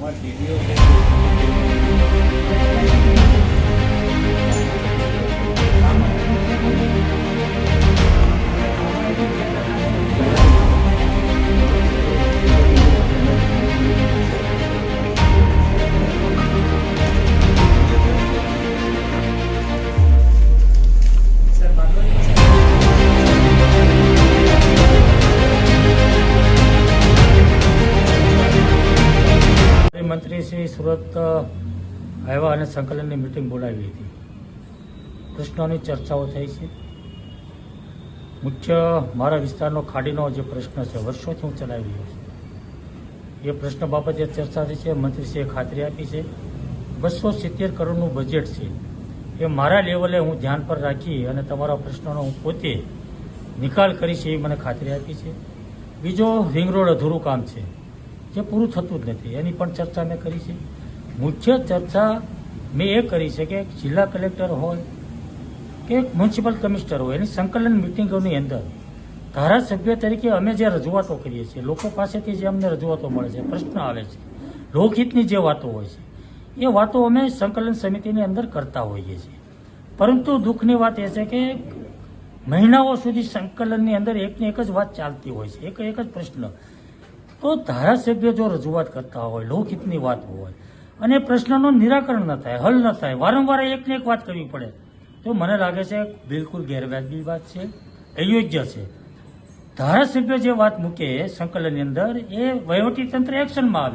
આમાં ટીડીઓ છે મંત્રી શ્રી સુરત આવ્યા અને સંકલનની મિટિંગ બોલાવી હતી. પ્રશ્નોની ચર્ચાઓ થઈ છે. મુખ્ય મારા વિસ્તારનો ખાડીનો જે પ્રશ્ન છે વર્ષોથી હું ચલાવી રહ્યો છું, એ પ્રશ્ન બાબતે ચર્ચા થઈ છે. મંત્રીશ્રીએ ખાતરી આપી છે 270 કરોડનું બજેટ છે, એ મારા લેવલે હું ધ્યાન પર રાખી અને તમારા પ્રશ્નોનો હું પોતે નિકાલ કરીશ એવી મને ખાતરી આપી છે. બીજો રિંગ રોડ અધૂરું કામ છે જે પૂરું થતું જ નથી, એની પણ ચર્ચા મેં કરી છે. મુખ્ય ચર્ચા મેં એ કરી છે કે જિલ્લા કલેક્ટર હોય કે મ્યુનિસિપલ કમિશનર હોય, એની સંકલન મિટિંગોની અંદર ધારાસભ્ય તરીકે અમે જે રજૂઆતો કરીએ છીએ, લોકો પાસેથી જે અમને રજૂઆતો મળે છે, પ્રશ્ન આવે છે, લોકહિતની જે વાતો હોય છે, એ વાતો અમે સંકલન સમિતિની અંદર કરતા હોઈએ છીએ. પરંતુ દુઃખની વાત એ છે કે મહિનાઓ સુધી સંકલનની અંદર એકની એક જ વાત ચાલતી હોય છે, એક જ પ્રશ્ન. તો ધારાસભ્ય જો રજૂઆત કરતા હોય, લોકહિતની વાત હોય અને પ્રશ્નનું નિરાકરણ ન થાય, હલ ન થાય, વારંવાર એકને એક વાત કરવી પડે, તો મને લાગે છે બિલકુલ ગેરવાજબી વાત છે, અયોગ્ય છે. ધારાસભ્ય જે વાત મૂકે સંકલનની અંદર, એ વહીવટી તંત્ર એક્શનમાં આવે.